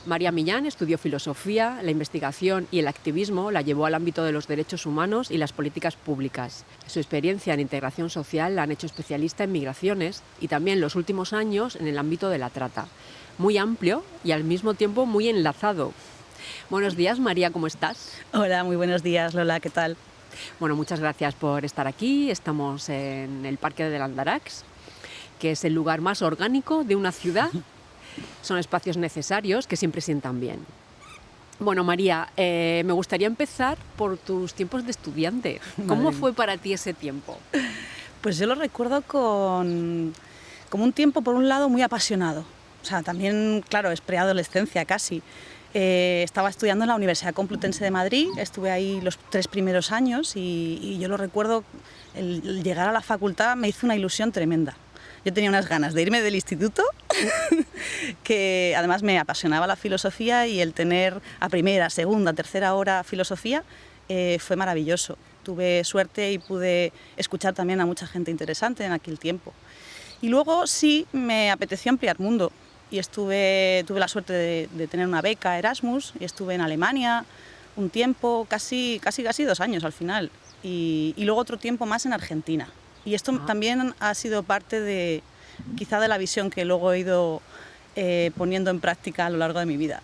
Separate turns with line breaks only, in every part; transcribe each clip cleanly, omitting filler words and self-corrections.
María Millán estudió filosofía, la investigación y el activismo la llevó al ámbito de los derechos humanos y las políticas públicas. Su experiencia en integración social la han hecho especialista en migraciones y también los últimos años en el ámbito de la trata. Muy amplio y al mismo tiempo muy enlazado. Buenos días, María, ¿cómo estás?
Hola, muy buenos días, Lola, ¿qué tal?
Bueno, muchas gracias por estar aquí. Estamos en el Parque del Andarax, que es el lugar más orgánico de una ciudad. Son espacios necesarios que siempre sientan bien. Bueno, María, me gustaría empezar por tus tiempos de estudiante. ¿Cómo fue para ti ese tiempo?
Pues yo lo recuerdo como un tiempo, por un lado, muy apasionado. O sea, también, claro, es preadolescencia casi. Estaba estudiando en la Universidad Complutense de Madrid, estuve ahí los 3 primeros años y yo lo recuerdo, el llegar a la facultad me hizo una ilusión tremenda. Yo tenía unas ganas de irme del instituto, que además me apasionaba la filosofía, y el tener a primera, segunda, tercera hora filosofía fue maravilloso. Tuve suerte y pude escuchar también a mucha gente interesante en aquel tiempo. Y luego sí me apeteció ampliar mundo y tuve la suerte de tener una beca Erasmus y estuve en Alemania un tiempo, casi 2 años al final, y luego otro tiempo más en Argentina. Y esto también ha sido parte quizá de la visión que luego he ido poniendo en práctica a lo largo de mi vida.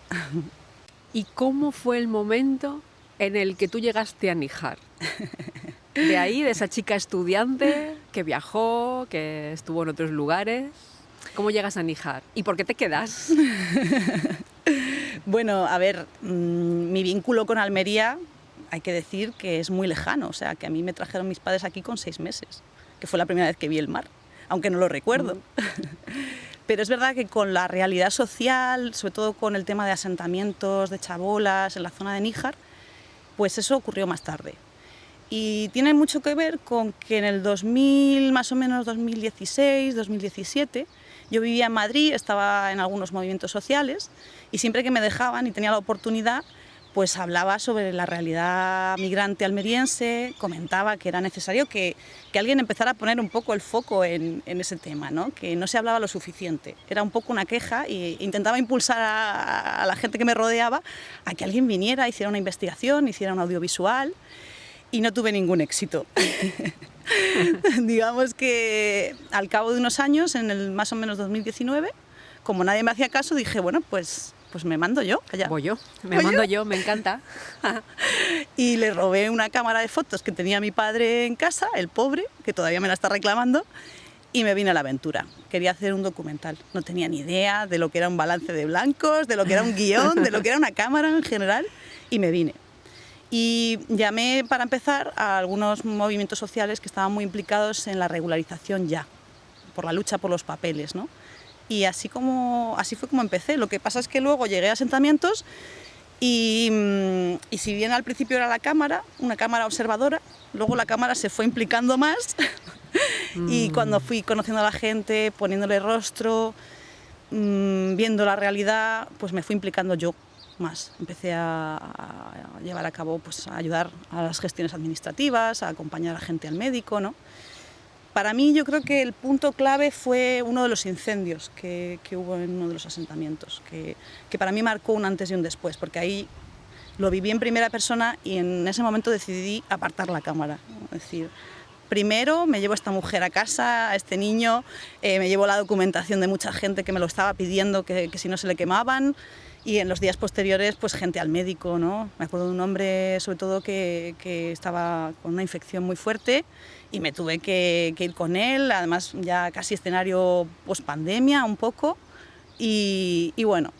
¿Y cómo fue el momento en el que tú llegaste a Níjar? De ahí, de esa chica estudiante que viajó, que estuvo en otros lugares. ¿Cómo llegas a Níjar? ¿Y por qué te quedas?
Bueno, a ver, mi vínculo con Almería, hay que decir que es muy lejano. O sea, que a mí me trajeron mis padres aquí con 6 meses, que fue la primera vez que vi el mar, aunque no lo recuerdo. Pero es verdad que con la realidad social, sobre todo con el tema de asentamientos, de chabolas en la zona de Níjar, pues eso ocurrió más tarde. Y tiene mucho que ver con que en el 2000, más o menos 2016, 2017, yo vivía en Madrid, estaba en algunos movimientos sociales y siempre que me dejaban y tenía la oportunidad, pues hablaba sobre la realidad migrante almeriense, comentaba que era necesario que alguien empezara a poner un poco el foco en ese tema, ¿no? Que no se hablaba lo suficiente. Era un poco una queja e intentaba impulsar a la gente que me rodeaba a que alguien viniera, hiciera una investigación, hiciera un audiovisual, y no tuve ningún éxito. Digamos que al cabo de unos años, en el más o menos 2019, como nadie me hacía caso, dije, bueno, pues me mando yo allá.
Me mando yo, me encanta.
Y le robé una cámara de fotos que tenía mi padre en casa, el pobre, que todavía me la está reclamando, y me vine a la aventura. Quería hacer un documental. No tenía ni idea de lo que era un balance de blancos, de lo que era un guión, de lo que era una cámara en general, y me vine. Y llamé, para empezar, a algunos movimientos sociales que estaban muy implicados en la regularización ya, por la lucha por los papeles, ¿no? Y así fue como empecé. Lo que pasa es que luego llegué a asentamientos y si bien al principio era una cámara observadora, luego la cámara se fue implicando más y cuando fui conociendo a la gente, poniéndole rostro, viendo la realidad, pues me fui implicando yo más. Empecé a llevar a cabo, pues a ayudar a las gestiones administrativas, a acompañar a gente al médico, ¿no? Para mí, yo creo que el punto clave fue uno de los incendios que hubo en uno de los asentamientos, que para mí marcó un antes y un después, porque ahí lo viví en primera persona y en ese momento decidí apartar la cámara. Es decir, primero me llevo a esta mujer a casa, a este niño, me llevo la documentación de mucha gente que me lo estaba pidiendo, que si no se le quemaban, y en los días posteriores, pues gente al médico, ¿no? Me acuerdo de un hombre, sobre todo, que estaba con una infección muy fuerte y me tuve que ir con él, además ya casi escenario post-pandemia un poco, y bueno,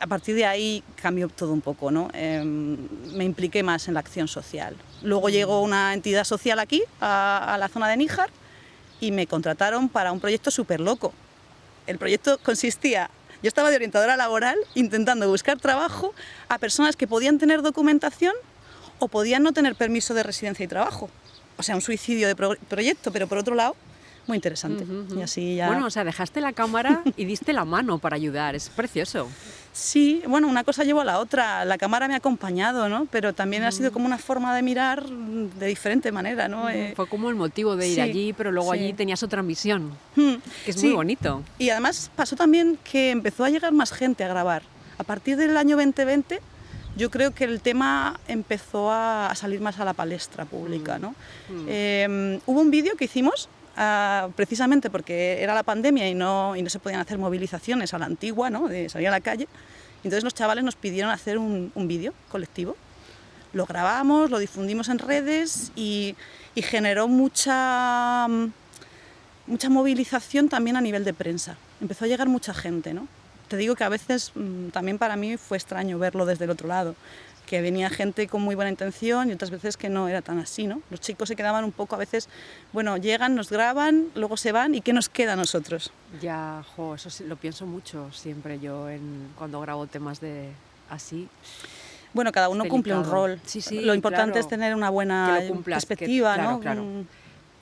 a partir de ahí cambió todo un poco, ¿no? Me impliqué más en la acción social. Luego llegó una entidad social aquí, a la zona de Níjar, y me contrataron para un proyecto súper loco. El proyecto consistía Yo estaba de orientadora laboral intentando buscar trabajo a personas que podían tener documentación o podían no tener permiso de residencia y trabajo. O sea, un suicidio de proyecto, pero por otro lado, muy interesante. Y así ya...
Bueno, o sea, dejaste la cámara y diste la mano para ayudar, es precioso.
Sí, bueno, una cosa llevó a la otra. La cámara me ha acompañado, ¿no? Pero también ha sido como una forma de mirar de diferente manera, ¿no?
Fue como el motivo de ir allí, pero luego allí tenías otra misión, que es muy bonito.
Y además pasó también que empezó a llegar más gente a grabar. A partir del año 2020, yo creo que el tema empezó a salir más a la palestra pública, ¿no? Hubo un vídeo que hicimos, precisamente porque era la pandemia y no se podían hacer movilizaciones a la antigua, ¿no? De salir a la calle. Entonces los chavales nos pidieron hacer un vídeo colectivo. Lo grabamos, lo difundimos en redes y generó mucha movilización también a nivel de prensa. Empezó a llegar mucha gente, ¿no? Te digo que a veces también para mí fue extraño verlo desde el otro lado, que venía gente con muy buena intención y otras veces que no era tan así, ¿no? Los chicos se quedaban un poco a veces, bueno, llegan, nos graban, luego se van y ¿qué nos queda a nosotros?
Ya, eso sí, lo pienso mucho siempre yo cuando grabo temas de así.
Bueno, cada uno cumple un rol.
Sí, sí,
lo importante es tener una buena perspectiva, ¿no?
Claro.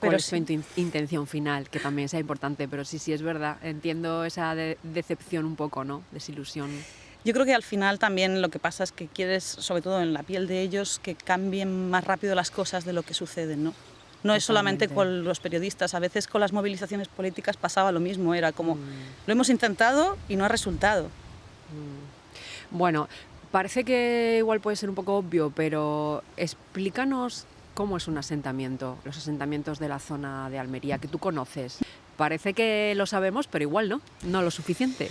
Pero es tu intención final, que también sea importante, pero sí, es verdad, entiendo esa decepción un poco, ¿no? Desilusión.
Yo creo que al final también lo que pasa es que quieres, sobre todo en la piel de ellos, que cambien más rápido las cosas de lo que suceden, ¿no? No es solamente con los periodistas, a veces con las movilizaciones políticas pasaba lo mismo, era como, lo hemos intentado y no ha resultado.
Bueno, parece que igual puede ser un poco obvio, pero explícanos cómo es un asentamiento, los asentamientos de la zona de Almería que tú conoces. Parece que lo sabemos, pero igual no lo suficiente.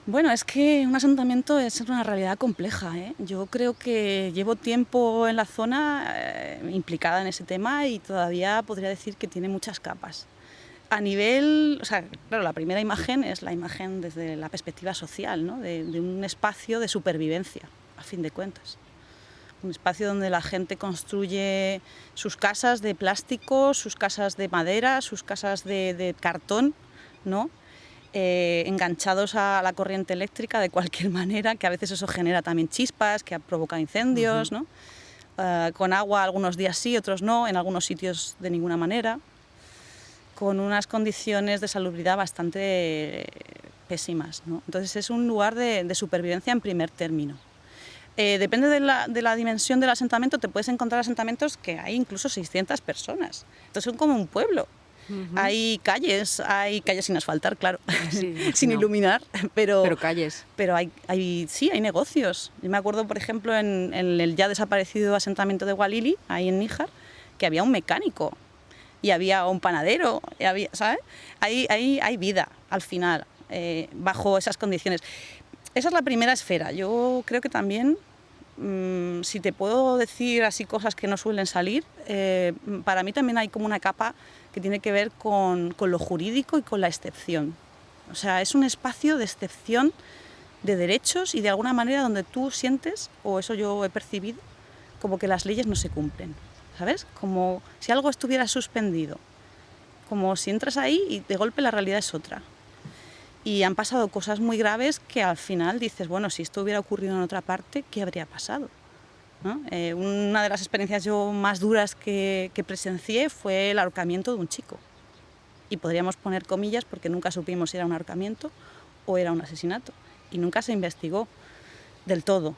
Bueno, es que un asentamiento es una realidad compleja, ¿eh? Yo creo que llevo tiempo en la zona implicada en ese tema y todavía podría decir que tiene muchas capas. A nivel, o sea, claro, la primera imagen es la imagen desde la perspectiva social, ¿no? de un espacio de supervivencia, a fin de cuentas. Un espacio donde la gente construye sus casas de plástico, sus casas de madera, sus casas de cartón, ¿no? Enganchados a la corriente eléctrica de cualquier manera, que a veces eso genera también chispas, que provoca incendios, ¿no? Con agua algunos días sí, otros no, en algunos sitios de ninguna manera, con unas condiciones de salubridad bastante pésimas, ¿no? Entonces es un lugar de supervivencia en primer término. Depende de la dimensión del asentamiento, te puedes encontrar asentamientos que hay incluso 600 personas. Entonces son como un pueblo. Hay calles sin asfaltar, claro, sí, sin iluminar, pero
calles.
Pero hay negocios. Yo me acuerdo, por ejemplo, en el ya desaparecido asentamiento de Gualili, ahí en Níjar, que había un mecánico y había un panadero, y había, ¿sabes? Hay vida al final, bajo esas condiciones. Esa es la primera esfera. Yo creo que también, si te puedo decir así cosas que no suelen salir, para mí también hay como una capa que tiene que ver con lo jurídico y con la excepción. O sea, es un espacio de excepción de derechos y de alguna manera donde tú sientes, o eso yo he percibido, como que las leyes no se cumplen, ¿sabes? Como si algo estuviera suspendido, como si entras ahí y de golpe la realidad es otra. Y han pasado cosas muy graves que al final dices, bueno, si esto hubiera ocurrido en otra parte, ¿qué habría pasado? ¿No? Una de las experiencias yo más duras que presencié fue el ahorcamiento de un chico. Y podríamos poner comillas porque nunca supimos si era un ahorcamiento o era un asesinato. Y nunca se investigó del todo,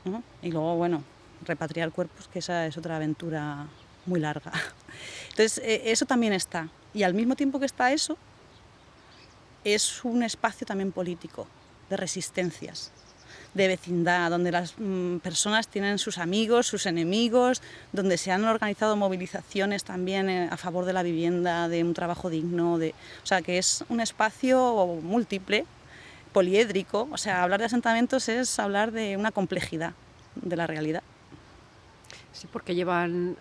¿no? Y luego, bueno, repatriar cuerpos, que esa es otra aventura muy larga. Entonces, eso también está. Y al mismo tiempo que está eso, es un espacio también político, de resistencias, de vecindad, donde las personas tienen sus amigos, sus enemigos, donde se han organizado movilizaciones también a favor de la vivienda, de un trabajo digno, o sea, que es un espacio múltiple, poliédrico. O sea, hablar de asentamientos es hablar de una complejidad de la realidad.
Sí, porque llevan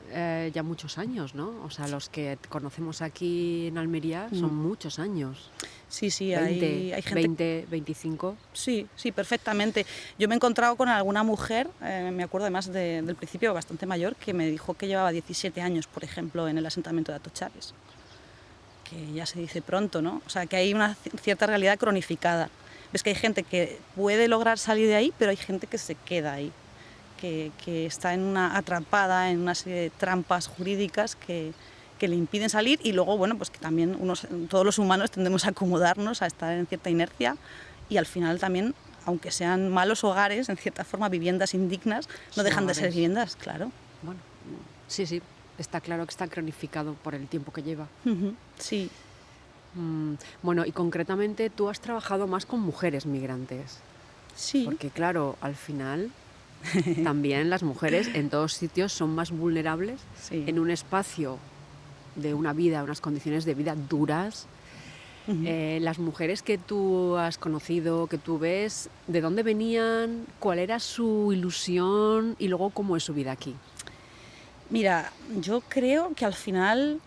ya muchos años, ¿no? O sea, los que conocemos aquí en Almería son muchos años.
Sí,
20,
hay gente...
20, 25.
Sí, perfectamente. Yo me he encontrado con alguna mujer, me acuerdo además del principio, bastante mayor, que me dijo que llevaba 17 años, por ejemplo, en el asentamiento de Atochares. Que ya se dice pronto, ¿no? O sea, que hay una cierta realidad cronificada. ves que hay gente que puede lograr salir de ahí, pero hay gente que se queda ahí, que está atrapada en una serie de trampas jurídicas que le impiden salir, y luego, bueno, pues que también todos los humanos tendemos a acomodarnos, a estar en cierta inercia, y al final también, aunque sean malos hogares, en cierta forma, viviendas indignas, no dejan de ser viviendas, claro.
Bueno, sí, está claro que está cronificado por el tiempo que lleva.
Sí.
Bueno, y concretamente tú has trabajado más con mujeres migrantes.
Sí.
Porque claro, al final también las mujeres en todos sitios son más vulnerables en un espacio de una vida, unas condiciones de vida duras. Las mujeres que tú has conocido, que tú ves, ¿de dónde venían? ¿Cuál era su ilusión? Y luego, ¿cómo es su vida aquí?
Mira, yo creo que al final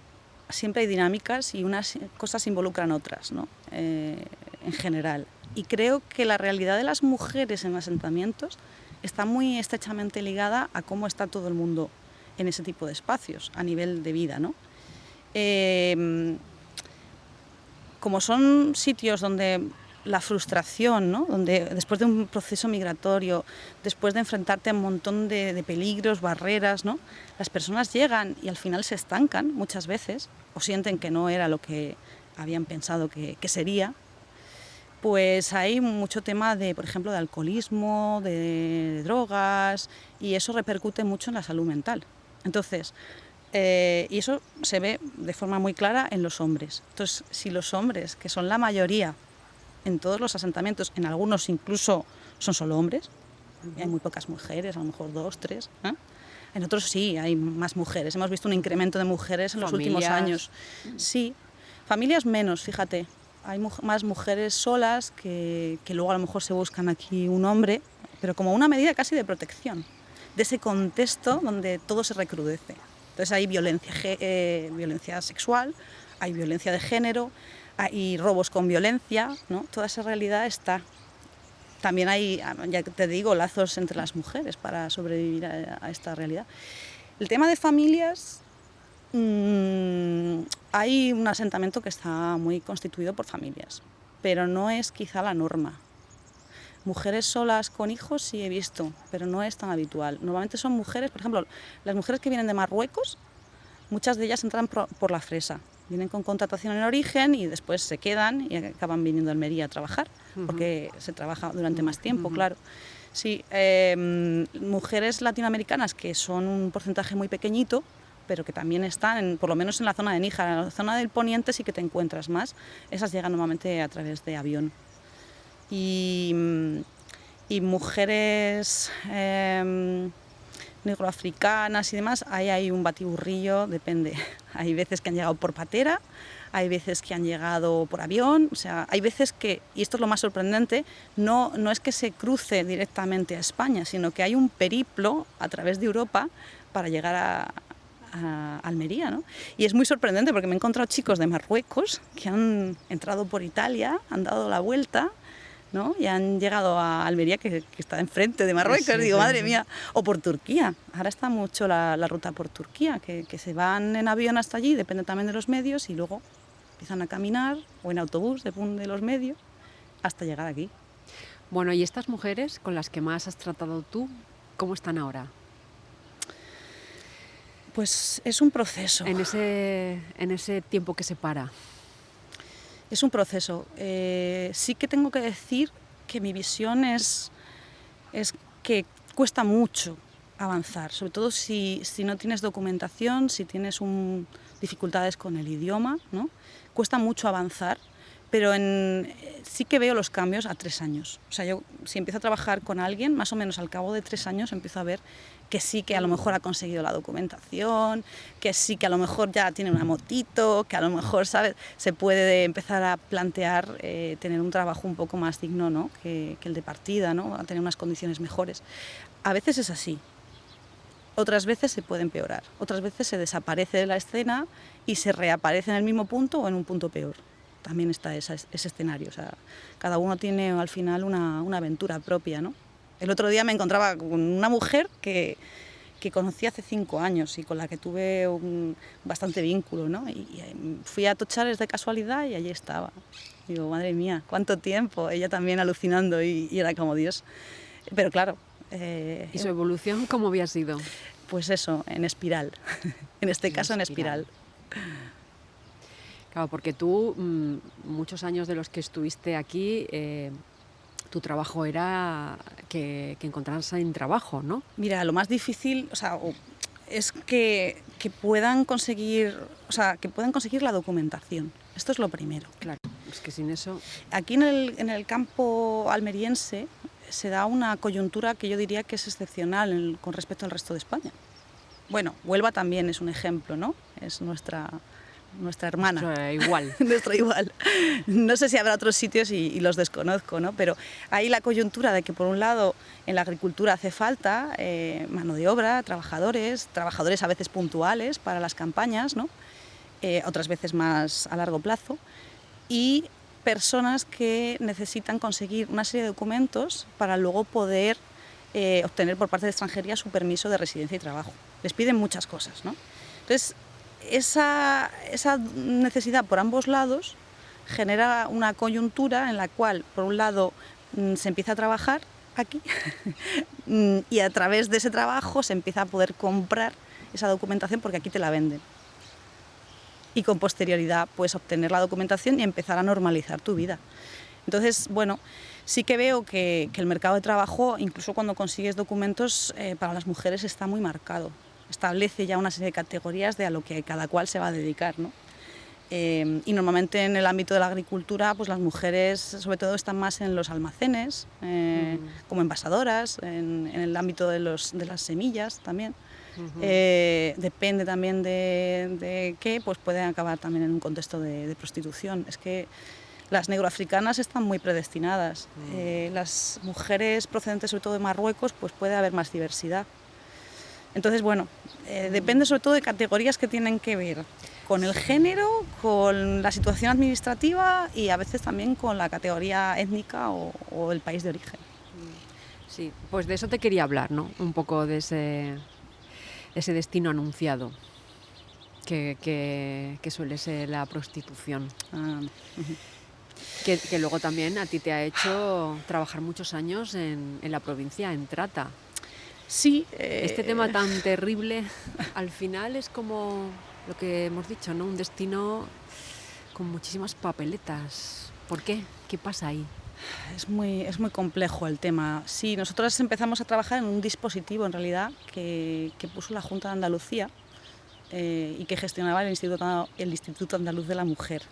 siempre hay dinámicas y unas cosas involucran otras, ¿no? En general. Y creo que la realidad de las mujeres en asentamientos está muy estrechamente ligada a cómo está todo el mundo en ese tipo de espacios, a nivel de vida, ¿no? Como son sitios donde la frustración, ¿no? Donde después de un proceso migratorio, después de enfrentarte a un montón de peligros, barreras, ¿no? Las personas llegan y al final se estancan muchas veces, o sienten que no era lo que habían pensado que sería. Pues hay mucho tema de, por ejemplo, de alcoholismo, de drogas, y eso repercute mucho en la salud mental. Entonces, y eso se ve de forma muy clara en los hombres. Entonces, si los hombres, que son la mayoría en todos los asentamientos, en algunos incluso son solo hombres, hay muy pocas mujeres, a lo mejor 2, 3, ¿eh? En otros sí, hay más mujeres. Hemos visto un incremento de mujeres en los últimos años. Sí, familias menos, fíjate. Hay más mujeres solas que luego a lo mejor se buscan aquí un hombre, pero como una medida casi de protección de ese contexto donde todo se recrudece. Entonces hay violencia sexual, hay violencia de género, hay robos con violencia, ¿no? Toda esa realidad está. También hay, ya te digo, lazos entre las mujeres para sobrevivir a esta realidad. El tema de familias, hay un asentamiento que está muy constituido por familias, pero no es quizá la norma. Mujeres solas con hijos sí he visto, pero no es tan habitual. Normalmente son mujeres, por ejemplo, las mujeres que vienen de Marruecos, muchas de ellas entran por la fresa. Vienen con contratación en origen y después se quedan y acaban viniendo a Almería a trabajar, porque se trabaja durante más tiempo, claro. Sí, mujeres latinoamericanas que son un porcentaje muy pequeñito, pero que también están, por lo menos en la zona de Níjar, en la zona del poniente sí que te encuentras más. Esas llegan normalmente a través de avión. Y mujeres negroafricanas y demás, ahí hay un batiburrillo, depende. Hay veces que han llegado por patera, hay veces que han llegado por avión, o sea, hay veces que, y esto es lo más sorprendente, no es que se cruce directamente a España, sino que hay un periplo a través de Europa para llegar a Almería, ¿no? Y es muy sorprendente porque me he encontrado chicos de Marruecos que han entrado por Italia, han dado la vuelta, ¿no? Y han llegado a Almería, que está enfrente de Marruecos. Digo, madre mía, o por Turquía. Ahora está mucho la ruta por Turquía, que se van en avión hasta allí, depende también de los medios, y luego empiezan a caminar, o en autobús, depende de los medios, hasta llegar aquí.
Bueno, ¿y estas mujeres con las que más has tratado tú, cómo están ahora?
Pues es un proceso.
En ese tiempo que separa.
Es un proceso. Sí que tengo que decir que mi visión es que cuesta mucho avanzar, sobre todo si no tienes documentación, si tienes dificultades con el idioma, ¿no? Cuesta mucho avanzar, pero sí que veo los cambios a 3 años. O sea, yo si empiezo a trabajar con alguien, más o menos al cabo de 3 años empiezo a ver que sí que a lo mejor ha conseguido la documentación, que sí que a lo mejor ya tiene una motito, que a lo mejor, ¿sabes?, se puede empezar a plantear tener un trabajo un poco más digno, ¿no?, que el de partida, ¿no?, a tener unas condiciones mejores. A veces es así, otras veces se puede empeorar, otras veces se desaparece de la escena y se reaparece en el mismo punto o en un punto peor. También está ese escenario, o sea, cada uno tiene al final una aventura propia, ¿no? El otro día me encontraba con una mujer que conocí hace 5 años y con la que tuve bastante vínculo, ¿no? Y fui a Tochares de casualidad y allí estaba. Digo, madre mía, cuánto tiempo. Ella también alucinando y era como Dios. Pero claro.
¿Y su evolución cómo había sido?
Pues eso, en espiral. En este caso, en espiral.
Claro, porque tú, muchos años de los que estuviste aquí, tu trabajo era que encontrasen trabajo, ¿no?
Mira, lo más difícil, es que puedan conseguir, que puedan conseguir la documentación. Esto es lo primero.
Claro, es que sin eso...
Aquí en el campo almeriense se da una coyuntura que yo diría que es excepcional con respecto al resto de España. Bueno, Huelva también es un ejemplo, ¿no? Es nuestra hermana.
Nuestra igual.
Nuestra igual. No sé si habrá otros sitios y los desconozco, ¿no? Pero hay la coyuntura de que, por un lado, en la agricultura hace falta mano de obra, trabajadores a veces puntuales para las campañas, ¿no? Otras veces más a largo plazo, y personas que necesitan conseguir una serie de documentos para luego poder obtener por parte de extranjería su permiso de residencia y trabajo. Les piden muchas cosas, ¿no? Entonces, esa necesidad por ambos lados genera una coyuntura en la cual, por un lado, se empieza a trabajar aquí y a través de ese trabajo se empieza a poder comprar esa documentación porque aquí te la venden. Y con posterioridad puedes obtener la documentación y empezar a normalizar tu vida. Entonces, bueno, sí que veo que el mercado de trabajo, incluso cuando consigues documentos, para las mujeres está muy marcado. Establece ya una serie de categorías de a lo que cada cual se va a dedicar, ¿no? Y normalmente en el ámbito de la agricultura, pues las mujeres sobre todo están más en los almacenes, como envasadoras, en el ámbito de las semillas también. Depende también de qué, pues pueden acabar también en un contexto de prostitución. Es que las negroafricanas están muy predestinadas. Las mujeres procedentes sobre todo de Marruecos, pues puede haber más diversidad. Entonces, bueno, depende sobre todo de categorías que tienen que ver con el género, con la situación administrativa y a veces también con la categoría étnica o el país de origen.
Sí, pues de eso te quería hablar, ¿no? Un poco de ese destino anunciado que suele ser la prostitución. Que luego también a ti te ha hecho trabajar muchos años en la provincia, en Trata.
Sí.
Este tema tan terrible, al final es como lo que hemos dicho, ¿no? Un destino con muchísimas papeletas. ¿Por qué? ¿Qué pasa ahí?
Es muy complejo el tema. Sí, nosotros empezamos a trabajar en un dispositivo, en realidad, que puso la Junta de Andalucía y que gestionaba el Instituto Andaluz de la Mujer.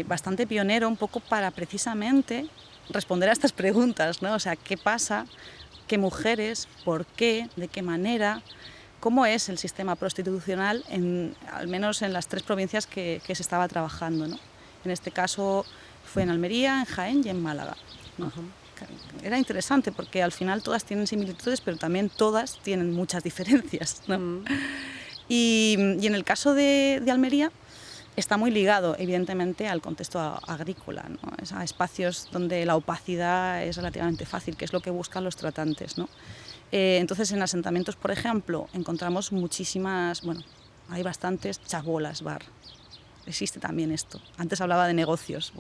Bastante pionero, un poco para precisamente responder a estas preguntas, ¿no? O sea, ¿qué pasa? ¿Qué mujeres? ¿Por qué? ¿De qué manera? ¿Cómo es el sistema prostitucional, al menos en las 3 provincias que se estaba trabajando, ¿no? En este caso fue en Almería, en Jaén y en Málaga, ¿no? Era interesante porque al final todas tienen similitudes, pero también todas tienen muchas diferencias, ¿no? Y en el caso de Almería está muy ligado, evidentemente, al contexto agrícola, ¿no? A espacios donde la opacidad es relativamente fácil, que es lo que buscan los tratantes, ¿no? Entonces, en asentamientos, por ejemplo, encontramos muchísimas, hay bastantes chabolas bar. Existe también esto. Antes hablaba de negocios,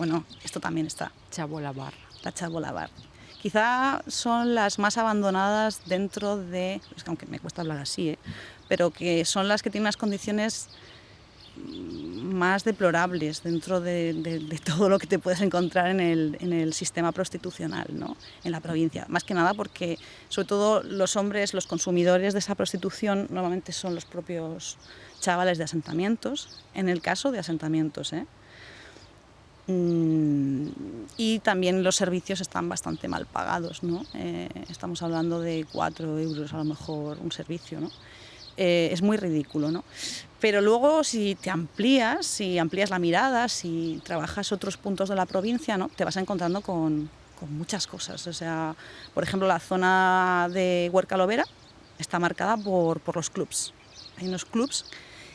esto también está.
Chabola bar.
La chabola bar. Quizá son las más abandonadas dentro de, es que aunque me cuesta hablar así, pero que son las que tienen unas condiciones más deplorables dentro de todo lo que te puedes encontrar en el sistema prostitucional, ¿no? En la provincia. Más que nada porque, sobre todo, los hombres, los consumidores de esa prostitución, normalmente son los propios chavales de asentamientos, en el caso de asentamientos, y también los servicios están bastante mal pagados, ¿no? Estamos hablando de 4 euros a lo mejor un servicio, ¿no? Es muy ridículo, ¿no? Pero luego si amplías la mirada, si trabajas otros puntos de la provincia, ¿no? Te vas encontrando con muchas cosas. O sea, por ejemplo, la zona de Huerca-Lovera está marcada por los clubs. Hay unos clubs.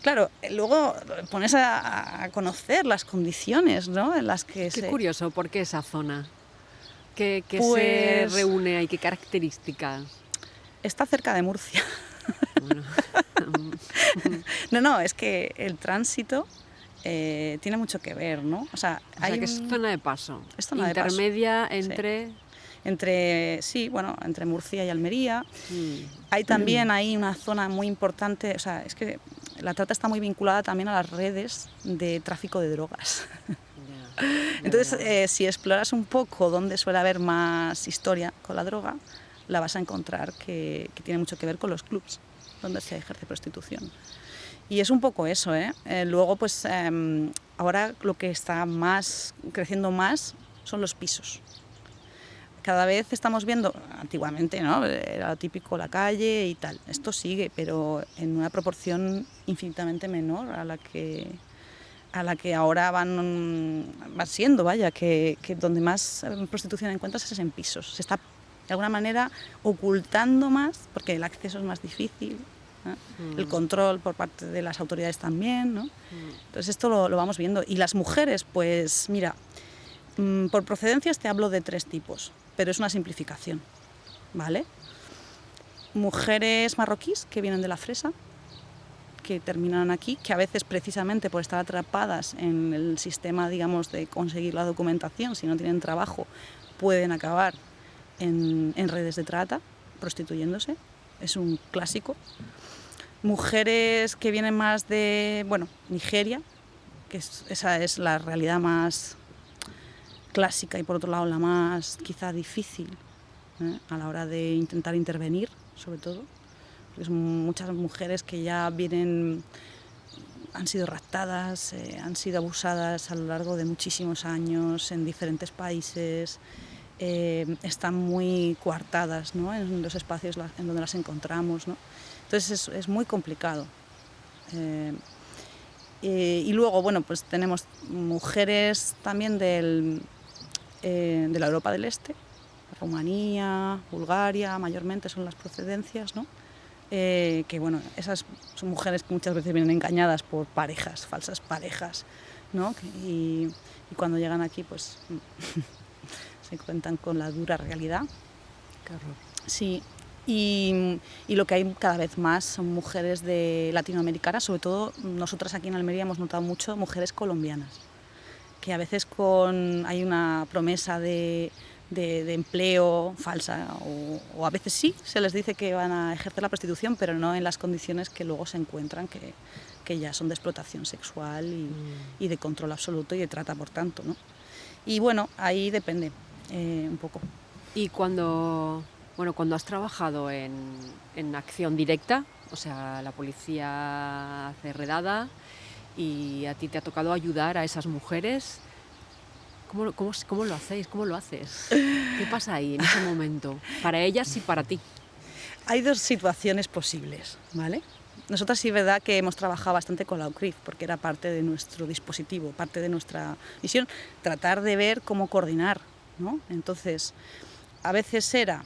Claro, luego pones a conocer las condiciones, ¿no? En las que
Qué curioso, ¿por qué esa zona? ¿Qué se reúne ahí? ¿Qué características?
Está cerca de Murcia. Bueno. No, es que el tránsito tiene mucho que ver, ¿no? O sea,
O sea, que es zona de paso.
Es zona de paso.
Intermedia entre...
entre Murcia y Almería. Hay también ahí una zona muy importante, o sea, es que la trata está muy vinculada también a las redes de tráfico de drogas. Entonces, si exploras un poco dónde suele haber más historia con la droga, la vas a encontrar que tiene mucho que ver con los clubs donde se ejerce prostitución. Y es un poco eso, ¿eh? Luego, pues, ahora lo que está creciendo más son los pisos. Cada vez estamos viendo, antiguamente, ¿no? Era típico la calle y tal. Esto sigue, pero en una proporción infinitamente menor a la que ahora van siendo, vaya, que donde más prostitución encuentras es en pisos. Se está, de alguna manera, ocultando más, porque el acceso es más difícil, ¿no? El control por parte de las autoridades también, ¿no? Entonces esto lo vamos viendo. Y las mujeres, pues mira, por procedencias te hablo de 3 tipos, pero es una simplificación, ¿vale? Mujeres marroquíes que vienen de la fresa, que terminan aquí, que a veces precisamente por estar atrapadas en el sistema, digamos, de conseguir la documentación, si no tienen trabajo, pueden acabar en redes de trata, prostituyéndose, es un clásico. Mujeres que vienen más de, bueno, Nigeria, que esa es la realidad más clásica y por otro lado la más quizá difícil, a la hora de intentar intervenir, sobre todo. Porque son muchas mujeres que ya han sido raptadas, han sido abusadas a lo largo de muchísimos años en diferentes países, están muy coartadas, ¿no? En los espacios en donde las encontramos, ¿no? Entonces es muy complicado. Y luego, bueno, pues tenemos mujeres también de la Europa del Este, Rumanía, Bulgaria, mayormente son las procedencias, ¿no? Que bueno, esas son mujeres que muchas veces vienen engañadas por parejas, falsas parejas, ¿no? Y cuando llegan aquí, pues se cuentan con la dura realidad.
Qué horror.
Sí, y lo que hay cada vez más son mujeres de latinoamericanas, sobre todo nosotras aquí en Almería hemos notado mucho mujeres colombianas, que a veces hay una promesa de empleo falsa o a veces sí, se les dice que van a ejercer la prostitución, pero no en las condiciones que luego se encuentran, que ya son de explotación sexual y de control absoluto y de trata, por tanto, ¿no? Y bueno, ahí depende un poco.
Y cuando has trabajado en acción directa, o sea, la policía hace redada y a ti te ha tocado ayudar a esas mujeres, ¿cómo lo hacéis? ¿Cómo lo haces? ¿Qué pasa ahí en ese momento? Para ellas y para ti.
Hay 2 situaciones posibles, ¿vale? Nosotras sí es verdad que hemos trabajado bastante con la UCRIF, porque era parte de nuestro dispositivo, parte de nuestra misión, tratar de ver cómo coordinar, ¿no? Entonces, a veces era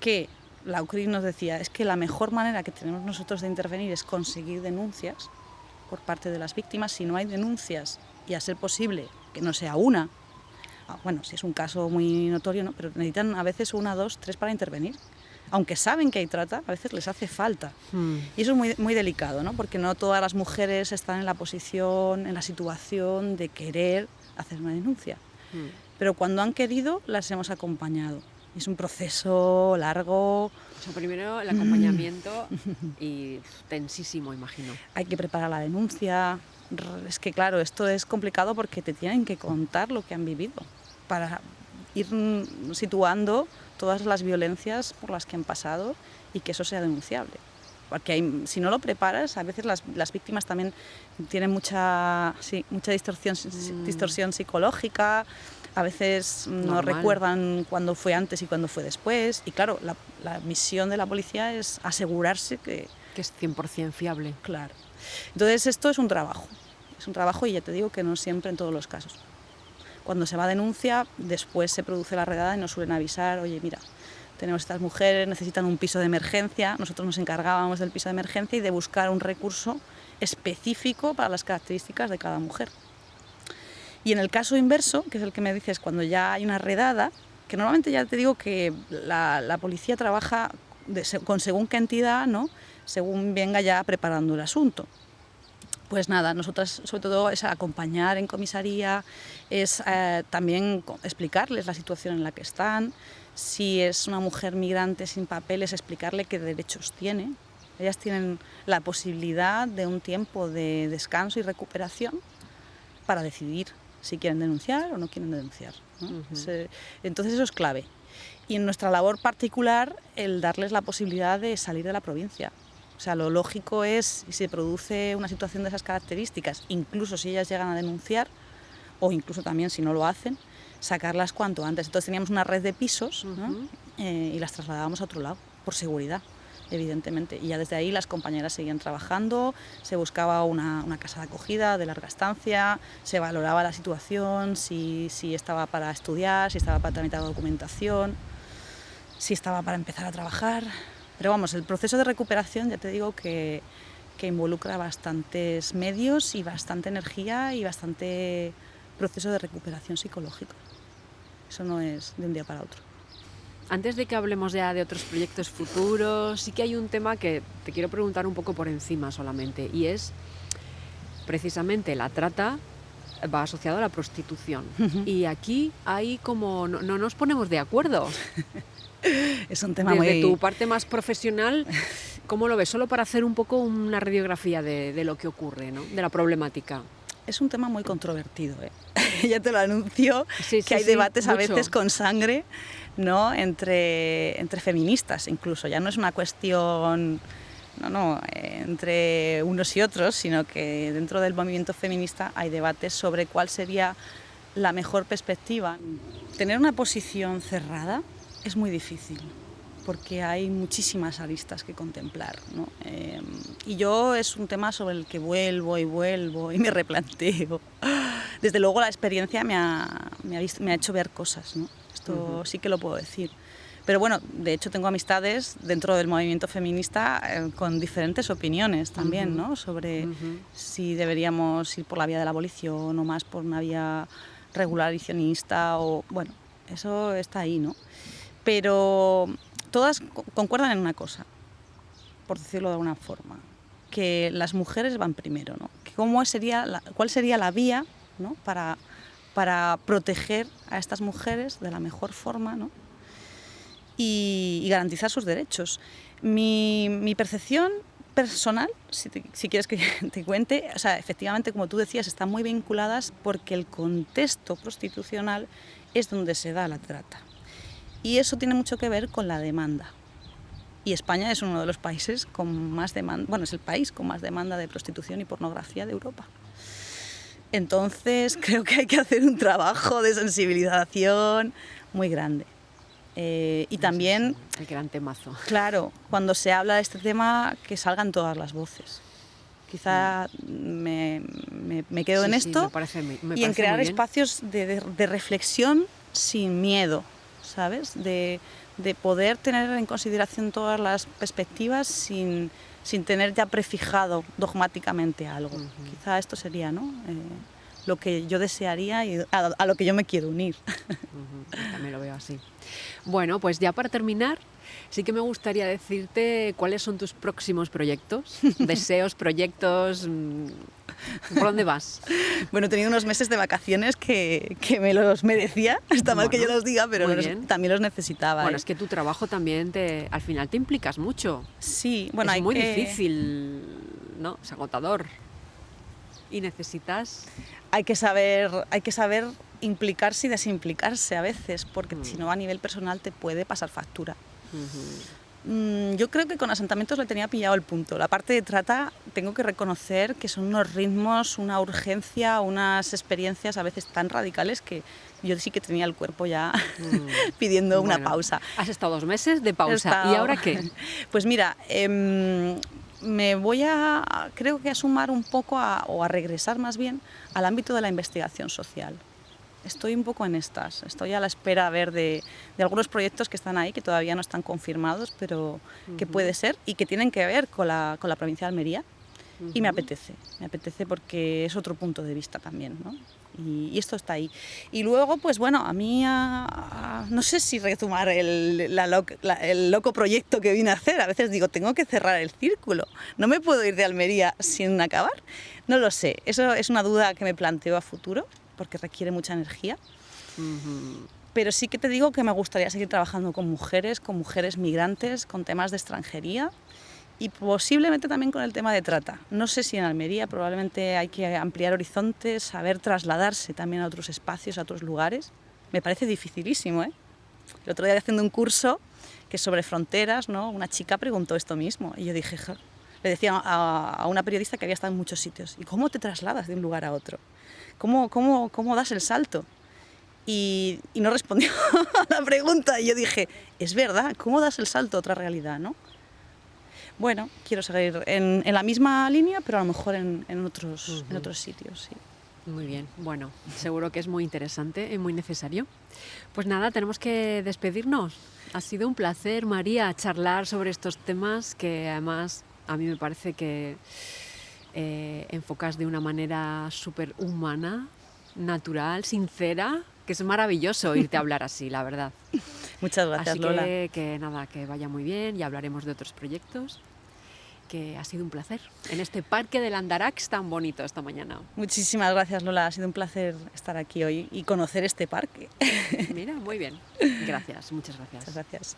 que la UCRIF nos decía, es que la mejor manera que tenemos nosotros de intervenir es conseguir denuncias por parte de las víctimas. Si no hay denuncias, y a ser posible que no sea una, bueno, si es un caso muy notorio, ¿no? Pero necesitan a veces 1, 2, 3 para intervenir. Aunque saben que hay trata, a veces les hace falta. Y eso es muy, muy delicado, ¿no? Porque no todas las mujeres están en la posición, en la situación de querer hacer una denuncia. Pero cuando han querido, las hemos acompañado. Es un proceso largo.
O sea, primero el acompañamiento y tensísimo, imagino.
Hay que preparar la denuncia. Es que claro, esto es complicado porque te tienen que contar lo que han vivido para ir situando todas las violencias por las que han pasado y que eso sea denunciable. Porque si no lo preparas, a veces las víctimas también tienen mucha distorsión psicológica, a veces no recuerdan cuándo fue antes y cuándo fue después. Y claro, la misión de la policía es asegurarse que
es 100% fiable.
Claro. Entonces esto es un trabajo y ya te digo que no siempre en todos los casos. Cuando se va a denuncia, después se produce la redada y nos suelen avisar, oye, mira, tenemos estas mujeres, necesitan un piso de emergencia. Nosotros nos encargábamos del piso de emergencia y de buscar un recurso específico para las características de cada mujer. Y en el caso inverso, que es el que me dices, cuando ya hay una redada, que normalmente ya te digo que la policía trabaja con según qué entidad, ¿no? Según venga ya preparando el asunto. Pues nada, nosotras sobre todo es acompañar en comisaría, es también explicarles la situación en la que están, si es una mujer migrante sin papeles, explicarle qué derechos tiene. Ellas tienen la posibilidad de un tiempo de descanso y recuperación para decidir si quieren denunciar o no quieren denunciar, ¿no? Entonces eso es clave. Y en nuestra labor particular, el darles la posibilidad de salir de la provincia. O sea, lo lógico es, si se produce una situación de esas características, incluso si ellas llegan a denunciar, o incluso también si no lo hacen, sacarlas cuanto antes. Entonces teníamos una red de pisos, ¿no? Y las trasladábamos a otro lado, por seguridad, evidentemente. Y ya desde ahí las compañeras seguían trabajando, se buscaba una casa de acogida de larga estancia, se valoraba la situación, si estaba para estudiar, si estaba para tramitar documentación, si estaba para empezar a trabajar. Pero vamos, el proceso de recuperación ya te digo que involucra bastantes medios y bastante energía y bastante proceso de recuperación psicológica. Eso no es de un día para otro.
Antes de que hablemos ya de otros proyectos futuros, sí que hay un tema que te quiero preguntar un poco por encima solamente, y es precisamente la trata va asociado a la prostitución. Y aquí hay como no nos ponemos de acuerdo.
Es un tema
Desde tu parte más profesional, ¿cómo lo ves? Solo para hacer un poco una radiografía de lo que ocurre, ¿no? De la problemática.
Es un tema muy controvertido, ¿eh? Ya te lo anuncio, que hay debates
mucho.
A veces con sangre, ¿no? Entre feministas incluso. Ya no es una cuestión entre unos y otros, sino que dentro del movimiento feminista hay debates sobre cuál sería la mejor perspectiva. Tener una posición cerrada es muy difícil, porque hay muchísimas aristas que contemplar, ¿no? Y yo es un tema sobre el que vuelvo y me replanteo. Desde luego la experiencia me ha hecho ver cosas, ¿no? Esto sí que lo puedo decir. Pero bueno, de hecho tengo amistades dentro del movimiento feminista con diferentes opiniones también, ¿no? Sobre si deberíamos ir por la vía de la abolición o más por una vía regularizionista o... Bueno, eso está ahí, ¿no? Pero todas concuerdan en una cosa, por decirlo de alguna forma, que las mujeres van primero, ¿no? Que cuál sería la vía, ¿no? para proteger a estas mujeres de la mejor forma, ¿no? y garantizar sus derechos. Mi percepción personal, si quieres que te cuente, o sea, efectivamente, como tú decías, están muy vinculadas porque el contexto prostitucional es donde se da la trata. Y eso tiene mucho que ver con la demanda. Y España es uno de los países con más demanda, bueno, es el país con más demanda de prostitución y pornografía de Europa. Entonces creo que hay que hacer un trabajo de sensibilización muy grande. Y también...
El gran temazo.
Claro, cuando se habla de este tema, que salgan todas las voces. Quizá me quedo en esto
me parece
y en crear espacios de reflexión sin miedo, ¿sabes? De poder tener en consideración todas las perspectivas sin tener ya prefijado dogmáticamente algo. Quizá esto sería, ¿no? Lo que yo desearía y a lo que yo me quiero unir.
También lo veo así. Bueno, pues ya para terminar, sí que me gustaría decirte cuáles son tus próximos proyectos, deseos, proyectos, ¿por dónde vas?
Bueno, he tenido unos meses de vacaciones que me los merecía, está mal que yo los diga, pero también los necesitaba.
Bueno, es que tu trabajo también al final te implicas mucho.
Sí, bueno,
es muy difícil, ¿no? Es agotador. Y necesitas...
Hay que saber implicarse y desimplicarse a veces, porque si no a nivel personal te puede pasar factura. Yo creo que con asentamientos le tenía pillado el punto. La parte de trata tengo que reconocer que son unos ritmos, una urgencia, unas experiencias a veces tan radicales que yo sí que tenía el cuerpo ya pidiendo una pausa.
Has estado 2 meses de pausa. ¿Y ahora qué?
Pues mira, me voy creo que a sumar un poco o a regresar más bien al ámbito de la investigación social. Estoy un poco en estas, estoy a la espera a ver de algunos proyectos que están ahí, que todavía no están confirmados, pero que puede ser y que tienen que ver con la provincia de Almería. y me apetece porque es otro punto de vista también, ¿no? Y esto está ahí. Y luego, pues bueno, a mí, no sé si retomar el loco proyecto que vine a hacer. A veces digo, tengo que cerrar el círculo. No me puedo ir de Almería sin acabar. No lo sé. Eso es una duda que me planteo a futuro, porque requiere mucha energía. Pero sí que te digo que me gustaría seguir trabajando con mujeres migrantes, con temas de extranjería y posiblemente también con el tema de trata. No sé si en Almería, probablemente hay que ampliar horizontes, saber trasladarse también a otros espacios, a otros lugares. Me parece dificilísimo, ¿eh? El otro día haciendo un curso que es sobre fronteras, ¿no? Una chica preguntó esto mismo y yo dije, le decía a una periodista que había estado en muchos sitios, ¿y cómo te trasladas de un lugar a otro? ¿Cómo das el salto? Y no respondió a la pregunta y yo dije, es verdad, ¿cómo das el salto a otra realidad, no? Bueno, quiero seguir en la misma línea, pero a lo mejor en otros sitios, sí.
Muy bien, bueno, seguro que es muy interesante y muy necesario. Pues nada, tenemos que despedirnos. Ha sido un placer, María, charlar sobre estos temas que además a mí me parece que enfocas de una manera súper humana, natural, sincera, que es maravilloso irte a hablar así, la verdad.
Muchas gracias, Lola.
Así que nada, que vaya muy bien y hablaremos de otros proyectos, que ha sido un placer en este parque del Andarax tan bonito esta mañana.
Muchísimas gracias, Lola. Ha sido un placer estar aquí hoy y conocer este parque.
Mira, muy bien. Gracias, muchas gracias.
Muchas gracias.